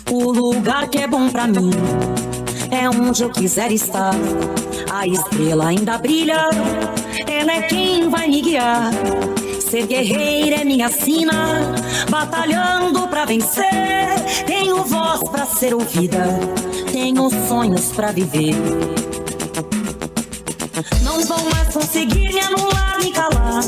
O lugar que é bom pra mim é onde eu quiser estar. A estrela ainda brilha, ela é quem vai me guiar. Ser guerreira é minha sina, batalhando pra vencer. Tenho voz pra ser ouvida, tenho sonhos pra viver. Não vão mais conseguir me anular, me calar.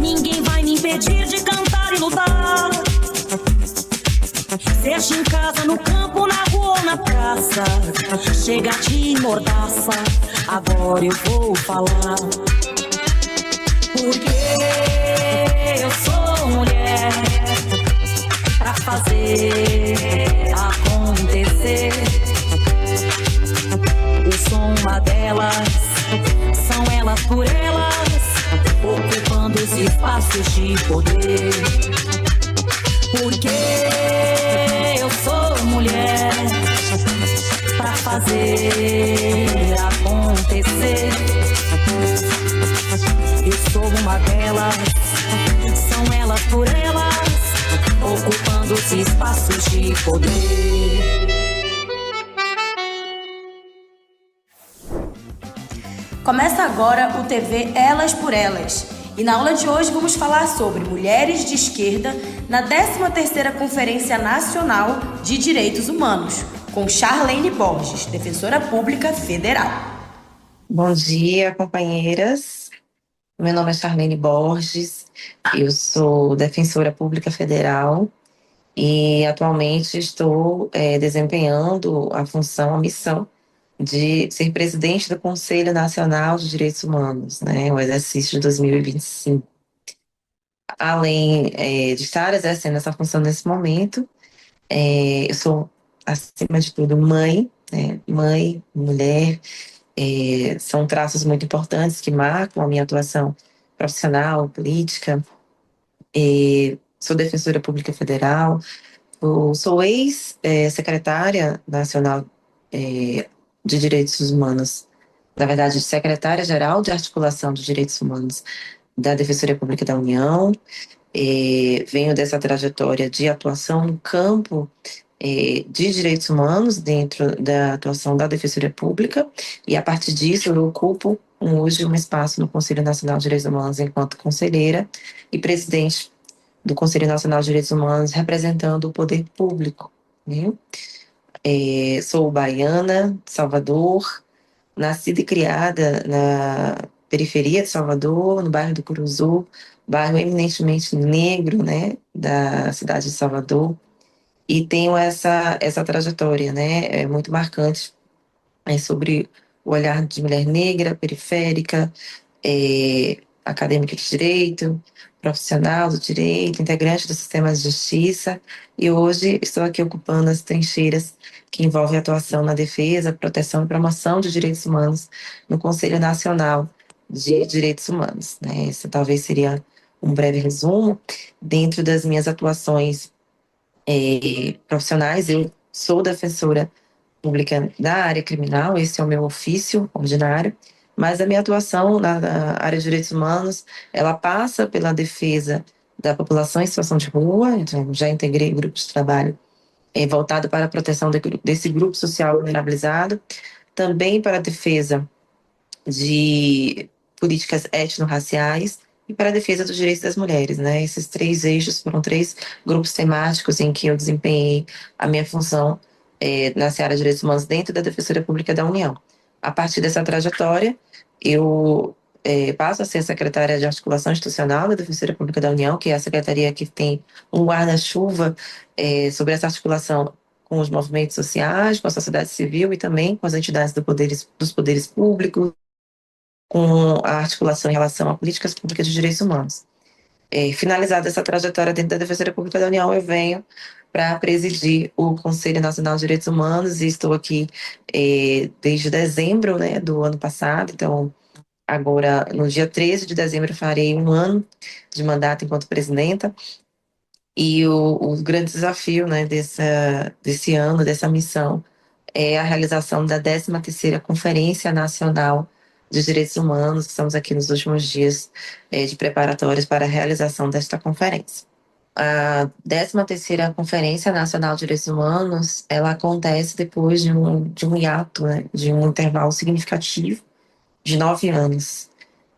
Ninguém vai me impedir de cantar e lutar. Seja em casa, no campo, na rua ou na praça, chega de mordaça, agora eu vou falar. Porque eu sou mulher pra fazer acontecer. Eu sou uma delas, são elas por elas, ocupando os espaços de poder. Porque eu sou mulher pra fazer acontecer. Eu sou uma delas, são elas por elas, ocupando os espaços de poder. Começa agora o TV Elas por Elas. E na aula de hoje vamos falar sobre mulheres de esquerda na 13ª Conferência Nacional de Direitos Humanos, com Charlene Borges, defensora pública federal. Bom dia, companheiras. Meu nome é Charlene Borges, eu sou defensora pública federal e atualmente estou desempenhando a função, a missão de ser presidente do Conselho Nacional de Direitos Humanos, né, o exercício de 2025. Além de estar exercendo essa função nesse momento, eu sou, acima de tudo, mãe, né, mãe, mulher. São traços muito importantes que marcam a minha atuação profissional, política. Sou defensora pública federal, sou ex-secretária nacional de Direitos Humanos, na verdade, secretária-geral de Articulação dos Direitos Humanos da Defensoria Pública da União. Venho dessa trajetória de atuação no campo de direitos humanos dentro da atuação da Defensoria Pública, e a partir disso eu ocupo hoje um espaço no Conselho Nacional de Direitos Humanos enquanto conselheira e presidente do Conselho Nacional de Direitos Humanos representando o poder público, né? Sou baiana, de Salvador, nascida e criada na periferia de Salvador, no bairro do Curuzu, bairro eminentemente negro, né, da cidade de Salvador, e tenho essa trajetória, né, muito marcante sobre o olhar de mulher negra, periférica, acadêmica de direito, profissional do direito, integrante do sistema de justiça, e hoje estou aqui ocupando as trincheiras que envolvem atuação na defesa, proteção e promoção de direitos humanos no Conselho Nacional de Direitos Humanos, né? Esse talvez seria um breve resumo. Dentro das minhas atuações profissionais, eu sou defensora pública da área criminal, esse é o meu ofício ordinário, mas a minha atuação na área de direitos humanos, ela passa pela defesa da população em situação de rua. Então, já integrei grupos de trabalho voltado para a proteção desse grupo social vulnerabilizado, também para a defesa de políticas étnico-raciais e para a defesa dos direitos das mulheres, né? Esses 3 eixos foram 3 grupos temáticos em que eu desempenhei a minha função na seara de direitos humanos dentro da Defensoria Pública da União. A partir dessa trajetória, eu passo a ser secretária de Articulação Institucional da Defensoria Pública da União, que é a secretaria que tem um guarda-chuva sobre essa articulação com os movimentos sociais, com a sociedade civil e também com as entidades dos poderes públicos, com a articulação em relação a políticas públicas de direitos humanos. Finalizada essa trajetória dentro da Defensoria Pública da União, eu venho para presidir o Conselho Nacional de Direitos Humanos e estou aqui desde dezembro, né, do ano passado. Então, agora, no dia 13 de dezembro, farei 1 ano de mandato enquanto presidenta. E o grande desafio, né, desse ano, dessa missão, é a realização da 13ª Conferência Nacional de Direitos Humanos. Estamos aqui nos últimos dias de preparatórios para a realização desta conferência. A 13ª Conferência Nacional de Direitos Humanos, ela acontece depois de um hiato, né, de um intervalo significativo de 9 anos.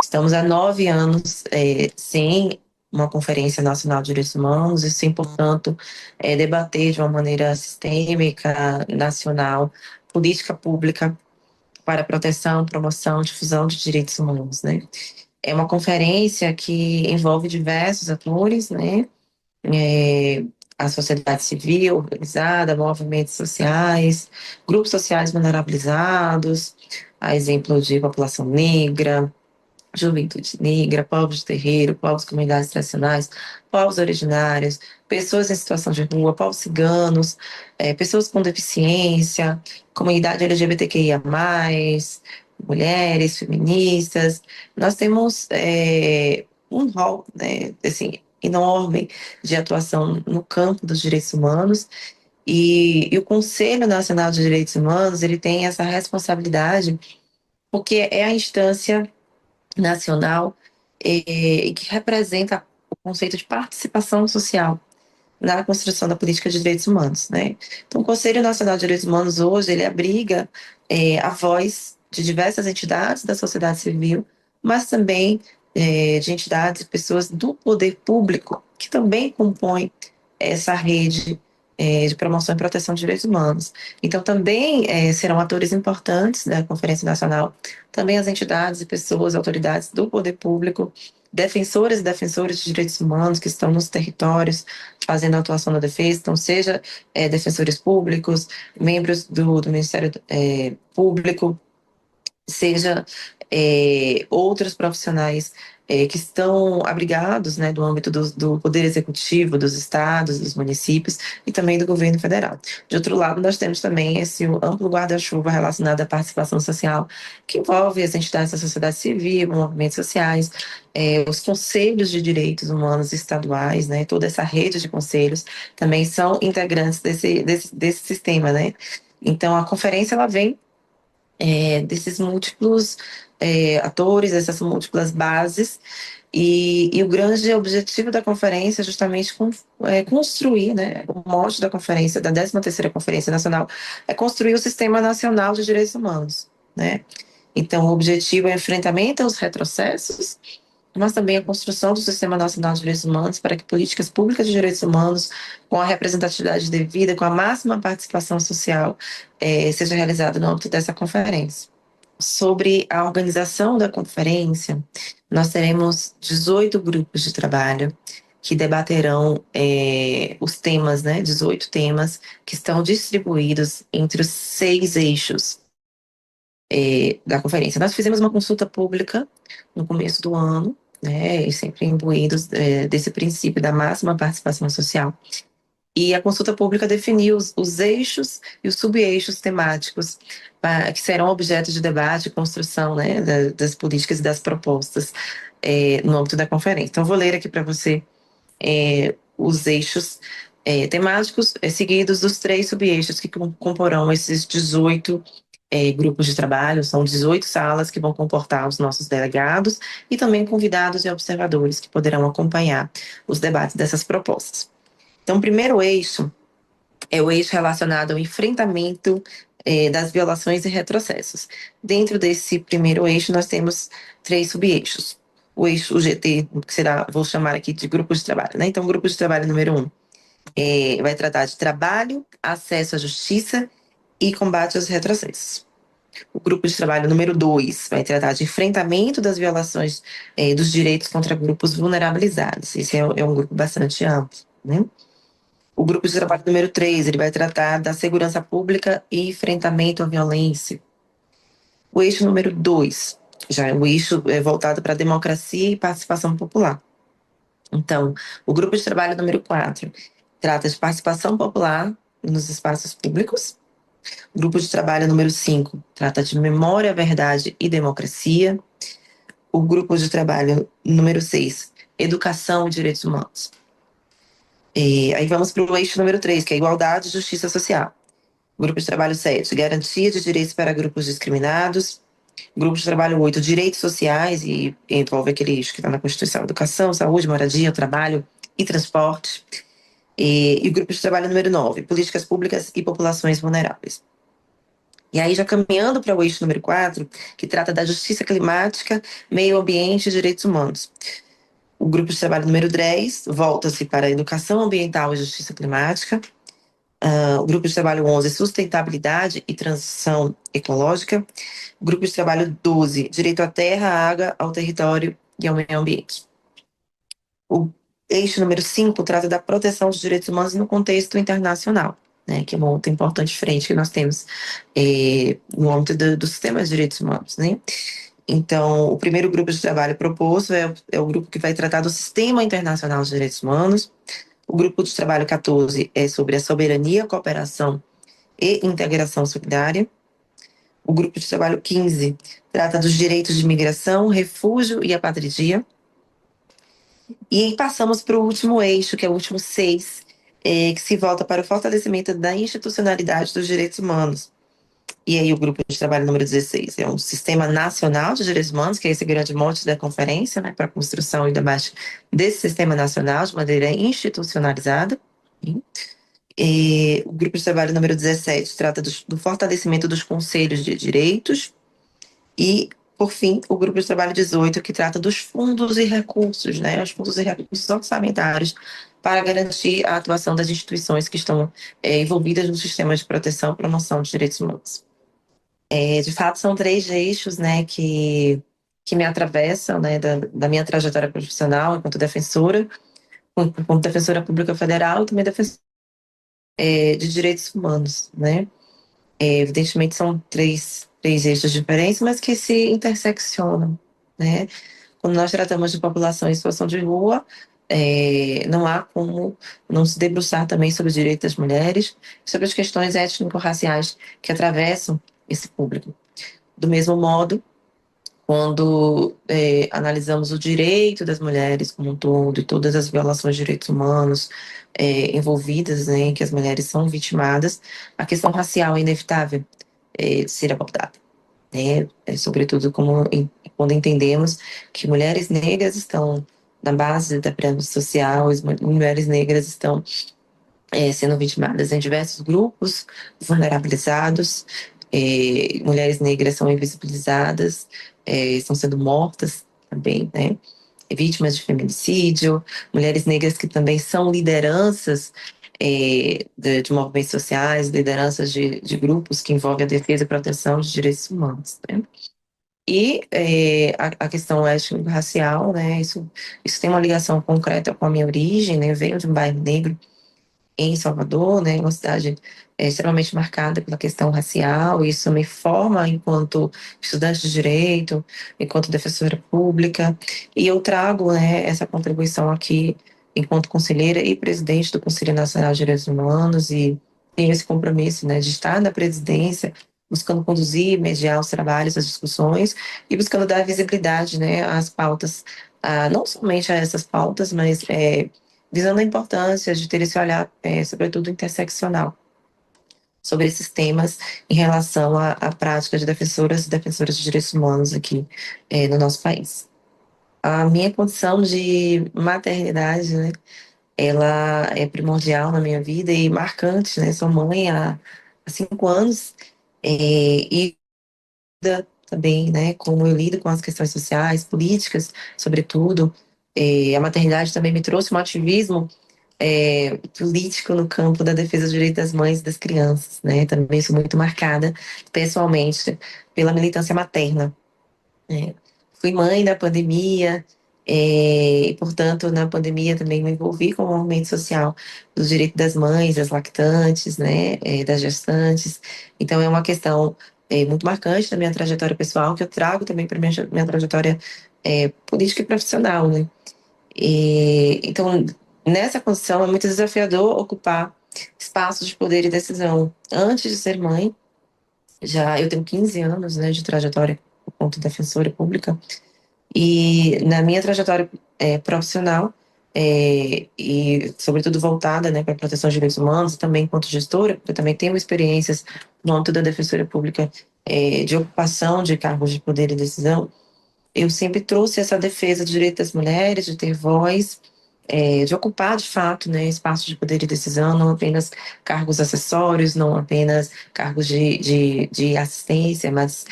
Estamos há 9 anos sem uma Conferência Nacional de Direitos Humanos e sem, portanto, debater de uma maneira sistêmica, nacional, política pública para proteção, promoção, difusão de direitos humanos, né? É uma conferência que envolve diversos atores, né? É, a sociedade civil organizada, movimentos sociais, grupos sociais vulnerabilizados, a exemplo de população negra, juventude negra, povos de terreiro, povos comunidades tradicionais, povos originários, pessoas em situação de rua, povos ciganos, pessoas com deficiência, comunidade LGBTQIA+, mulheres, feministas. Nós temos um rol, né, assim, enorme de atuação no campo dos direitos humanos, e o Conselho Nacional de Direitos Humanos, ele tem essa responsabilidade, porque é a instância nacional que representa o conceito de participação social na construção da política de direitos humanos, né? Então, o Conselho Nacional de Direitos Humanos hoje ele abriga a voz de diversas entidades da sociedade civil, mas também de entidades e pessoas do poder público que também compõem essa rede de promoção e proteção de direitos humanos. Então, também serão atores importantes da Conferência Nacional, também as entidades e pessoas, autoridades do poder público, defensoras e defensores de direitos humanos que estão nos territórios fazendo a atuação na defesa, então, seja defensores públicos, membros do Ministério Público, seja outros profissionais que estão abrigados, né, do âmbito do Poder Executivo, dos estados, dos municípios e também do governo federal. De outro lado, nós temos também esse amplo guarda-chuva relacionado à participação social, que envolve as entidades da sociedade civil, movimentos sociais, os conselhos de direitos humanos estaduais, né, toda essa rede de conselhos também são integrantes desse sistema, né. Então, a conferência ela vem desses múltiplos atores, essas múltiplas bases, e o grande objetivo da conferência é justamente construir, né, o mote da conferência, da 13ª Conferência Nacional, é construir o Sistema Nacional de Direitos Humanos, né? Então, o objetivo é o enfrentamento aos retrocessos, mas também a construção do Sistema Nacional de Direitos Humanos para que políticas públicas de direitos humanos, com a representatividade devida, com a máxima participação social, seja realizada no âmbito dessa conferência. Sobre a organização da conferência, nós teremos 18 grupos de trabalho que debaterão os temas, né, 18 temas que estão distribuídos entre os 6 eixos da conferência. Nós fizemos uma consulta pública no começo do ano, né, e sempre imbuídos desse princípio da máxima participação social. E a consulta pública definiu os eixos e os sub-eixos temáticos que serão objeto de debate e construção, né, das políticas e das propostas no âmbito da conferência. Então, vou ler aqui para você os eixos temáticos seguidos dos 3 sub-eixos que comporão esses 18 grupos de trabalho. São 18 salas que vão comportar os nossos delegados e também convidados e observadores que poderão acompanhar os debates dessas propostas. Então, o primeiro eixo é o eixo relacionado ao enfrentamento das violações e retrocessos. Dentro desse primeiro eixo, nós temos 3 sub-eixos. O eixo GT, que será, vou chamar aqui de grupo de trabalho, né? Então, o grupo de trabalho número 1 vai tratar de trabalho, acesso à justiça e combate aos retrocessos. O grupo de trabalho número 2 vai tratar de enfrentamento das violações dos direitos contra grupos vulnerabilizados. Esse é um grupo bastante amplo, né? O grupo de trabalho número 3, ele vai tratar da segurança pública e enfrentamento à violência. O eixo número 2, já é o eixo voltado para a democracia e participação popular. Então, o grupo de trabalho número 4 trata de participação popular nos espaços públicos. O grupo de trabalho número 5 trata de memória, verdade e democracia. O grupo de trabalho número 6, educação e direitos humanos. Aí vamos para o eixo número 3, que é igualdade e justiça social. Grupo de trabalho 7, garantia de direitos para grupos discriminados. Grupo de trabalho 8, direitos sociais, e envolve aquele eixo que está na Constituição: educação, saúde, moradia, trabalho e transporte. E o grupo de trabalho número 9, políticas públicas e populações vulneráveis. E aí, já caminhando para o eixo número 4, que trata da justiça climática, meio ambiente e direitos humanos. O grupo de trabalho número 10 volta-se para a educação ambiental e justiça climática. O grupo de trabalho 11, sustentabilidade e transição ecológica. O grupo de trabalho 12, direito à terra, à água, ao território e ao meio ambiente. O eixo número 5 trata da proteção dos direitos humanos no contexto internacional, né, que é uma outra importante frente que nós temos no âmbito do sistema de direitos humanos, né? Então, o primeiro grupo de trabalho proposto é o grupo que vai tratar do Sistema Internacional de Direitos Humanos. O grupo de trabalho 14 é sobre a soberania, cooperação e integração solidária. O grupo de trabalho 15 trata dos direitos de migração, refúgio e apatridia. E aí passamos para o último eixo, que é o último 6, que se volta para o fortalecimento da institucionalidade dos direitos humanos. E aí o grupo de trabalho número 16 é um Sistema Nacional de Direitos Humanos, que é esse grande mote da conferência, né, para a construção e debate desse Sistema Nacional de maneira institucionalizada. E o grupo de trabalho número 17 trata do fortalecimento dos conselhos de direitos. E, por fim, o grupo de trabalho 18, que trata dos fundos e recursos, né, os fundos e recursos orçamentários para garantir a atuação das instituições que estão envolvidas no sistema de proteção e promoção dos direitos humanos. De fato, são 3 eixos, né, que me atravessam, né, da minha trajetória profissional enquanto defensora, enquanto defensora pública federal e também defensora de direitos humanos, né. Evidentemente, são três eixos diferentes, mas que se interseccionam, né. Quando nós tratamos de população em situação de rua, não há como não se debruçar também sobre os direitos das mulheres, sobre as questões étnico-raciais que atravessam esse público. Do mesmo modo, quando analisamos o direito das mulheres como um todo e todas as violações de direitos humanos envolvidas, né, em que as mulheres são vitimadas, a questão racial é inevitável de ser abordada, né? Sobretudo quando entendemos que mulheres negras estão na base da pirâmide social, as mulheres negras estão sendo vitimadas em diversos grupos vulnerabilizados, mulheres negras são invisibilizadas, estão sendo mortas também, né? Vítimas de feminicídio, mulheres negras que também são lideranças de movimentos sociais, lideranças de grupos que envolvem a defesa e proteção de direitos humanos, né? E a questão étnico-racial, né? Isso tem uma ligação concreta com a minha origem, né? Eu venho de um bairro negro em Salvador, né, uma cidade extremamente marcada pela questão racial. Isso me forma enquanto estudante de direito, enquanto defensora pública, e eu trago, né, essa contribuição aqui enquanto conselheira e presidente do Conselho Nacional de Direitos Humanos, e tenho esse compromisso, né, de estar na presidência, buscando conduzir, mediar os trabalhos, as discussões, e buscando dar visibilidade, né, às pautas, não somente a essas pautas, mas visando a importância de ter esse olhar, sobretudo interseccional, sobre esses temas em relação à prática de defensoras e defensores de direitos humanos aqui no nosso país. A minha condição de maternidade, né, ela é primordial na minha vida e marcante, né? Sou mãe há 5 anos, e também, né, como eu lido com as questões sociais, políticas, sobretudo. A maternidade também me trouxe um ativismo político no campo da defesa dos direitos das mães e das crianças, né? Também sou muito marcada, pessoalmente, pela militância materna, né? Fui mãe na pandemia, e, portanto, na pandemia também me envolvi com o movimento social dos direitos das mães, das lactantes, né? Das gestantes. Então, é uma questão muito marcante da minha trajetória pessoal, que eu trago também para minha trajetória política e profissional, né? Então, nessa condição, é muito desafiador ocupar espaços de poder e decisão. Antes de ser mãe, já eu tenho 15 anos, né, de trajetória enquanto defensora pública, e na minha trajetória profissional, e sobretudo voltada, né, para a proteção de direitos humanos, e também enquanto gestora, porque eu também tenho experiências no âmbito da Defensoria Pública de ocupação de cargos de poder e decisão. Eu sempre trouxe essa defesa do direito das mulheres, de ter voz, de ocupar de fato, né, espaços de poder e decisão, não apenas cargos acessórios, não apenas cargos de assistência, mas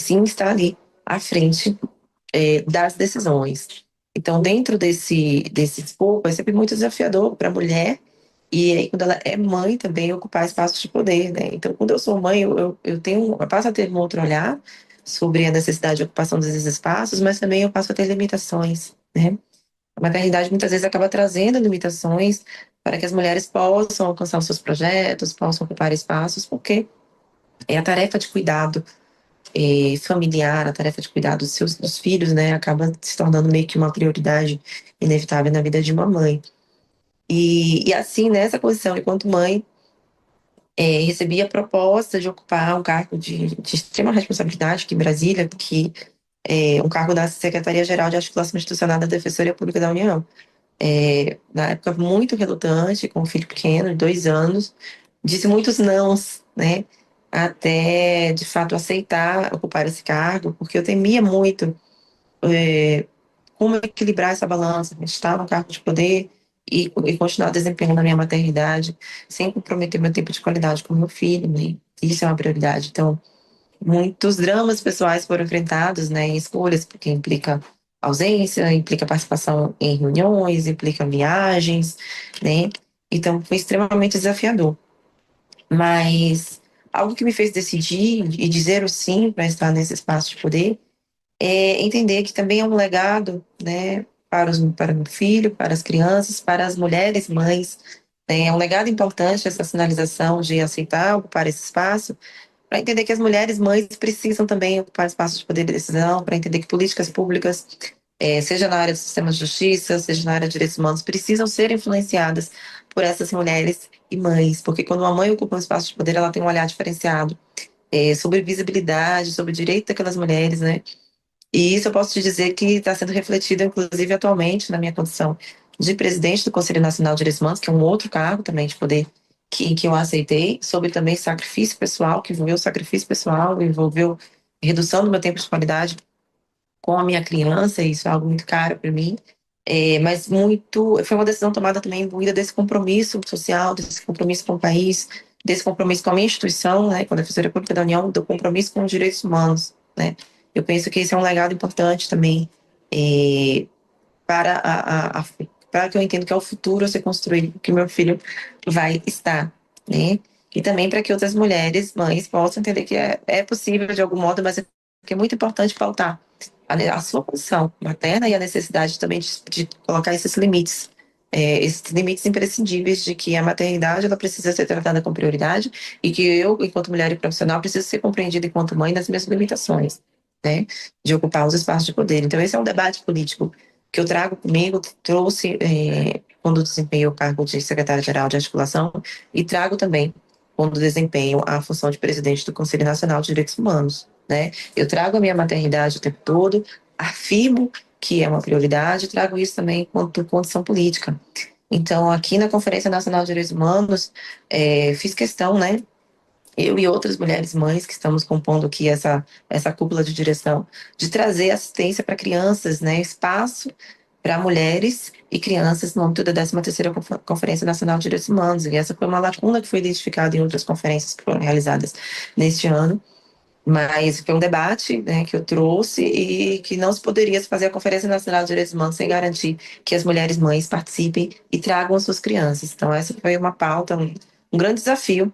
sim estar ali à frente das decisões. Então, dentro desse escopo, é sempre muito desafiador para a mulher, e aí, quando ela é mãe, também ocupar espaços de poder, né? Então, quando eu sou mãe, eu passo a ter um outro olhar sobre a necessidade de ocupação desses espaços, mas também eu passo a ter limitações, né? A maternidade muitas vezes acaba trazendo limitações para que as mulheres possam alcançar os seus projetos, possam ocupar espaços, porque é a tarefa de cuidado familiar, a tarefa de cuidar dos filhos, né, acaba se tornando meio que uma prioridade inevitável na vida de uma mãe. E assim, nessa posição, enquanto mãe, recebi a proposta de ocupar um cargo de extrema responsabilidade aqui em Brasília, que é um cargo da Secretaria-Geral de Articulação Institucional da Defensoria Pública da União. Na época, muito relutante, com um filho pequeno, de 2 anos, disse muitos nãos, né? Até, de fato, aceitar ocupar esse cargo, porque eu temia muito como equilibrar essa balança, né? Estar no cargo de poder e continuar desempenhando a minha maternidade, sem comprometer meu tempo de qualidade com meu filho, né? Isso é uma prioridade. Então, muitos dramas pessoais foram enfrentados, né, em escolhas, porque implica ausência, implica participação em reuniões, implica viagens, né? Então, foi extremamente desafiador. Mas algo que me fez decidir e dizer o sim para estar nesse espaço de poder é entender que também é um legado, né, para o meu filho, para as crianças, para as mulheres mães. Né? É um legado importante essa sinalização de aceitar ocupar esse espaço, para entender que as mulheres mães precisam também ocupar espaços de poder de decisão, para entender que políticas públicas, seja na área do sistema de justiça, seja na área de direitos humanos, precisam ser influenciadas por essas mulheres e mães, porque quando uma mãe ocupa um espaço de poder, ela tem um olhar diferenciado sobre visibilidade, sobre o direito daquelas mulheres, né? E isso eu posso te dizer que está sendo refletido, inclusive, atualmente, na minha condição de presidente do Conselho Nacional de Direitos Humanos, que é um outro cargo também de poder que eu aceitei, sobre também sacrifício pessoal, que envolveu sacrifício pessoal, envolveu redução do meu tempo de qualidade com a minha criança, e isso é algo muito caro para mim. Mas foi uma decisão tomada também imbuída desse compromisso social, desse compromisso com o país, desse compromisso com a minha instituição, né, com a Defensoria Pública da União, do compromisso com os direitos humanos, né. Eu penso que esse é um legado importante também para para que eu entenda que é o futuro a ser construído, que meu filho vai estar, né? E também para que outras mulheres, mães, possam entender que é possível de algum modo, mas que é muito importante pautar a sua posição materna e a necessidade também de colocar esses limites imprescindíveis de que a maternidade ela precisa ser tratada com prioridade e que eu, enquanto mulher e profissional, preciso ser compreendida enquanto mãe nas minhas limitações, né? De ocupar os espaços de poder. Então, esse é um debate político que eu trago comigo, trouxe quando desempenho o cargo de secretária-geral de articulação e trago também quando desempenho a função de presidente do Conselho Nacional de Direitos Humanos, né? Eu trago a minha maternidade o tempo todo, afirmo que é uma prioridade, trago isso também enquanto condição política. Então, aqui na Conferência Nacional de Direitos Humanos, fiz questão, né, eu e outras mulheres mães que estamos compondo aqui essa cúpula de direção, de trazer assistência para crianças, né, espaço para mulheres e crianças no âmbito da 13ª Conferência Nacional de Direitos Humanos. E essa foi uma lacuna que foi identificada em outras conferências que foram realizadas neste ano, mas foi um debate, né, que eu trouxe e que não se poderia fazer a Conferência Nacional de Direitos Humanos sem garantir que as mulheres mães participem e tragam as suas crianças. Então essa foi uma pauta, um grande desafio.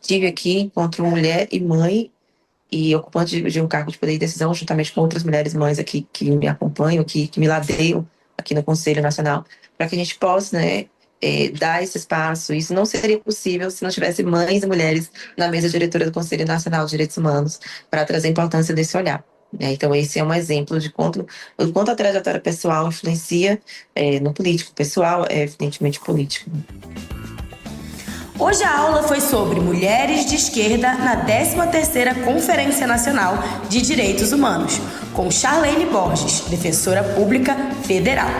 Estive aqui enquanto mulher e mãe e ocupante de um cargo de poder e decisão, juntamente com outras mulheres mães aqui que me acompanham, que me ladeiam aqui no Conselho Nacional, para que a gente possa, né, dar esse espaço. Isso não seria possível se não tivesse mães e mulheres na mesa diretora do Conselho Nacional de Direitos Humanos para trazer a importância desse olhar. Então, esse é um exemplo de quanto a trajetória pessoal influencia no político. Pessoal é evidentemente político. Hoje a aula foi sobre mulheres de esquerda na 13ª Conferência Nacional de Direitos Humanos, com Charlene Borges, defensora pública federal.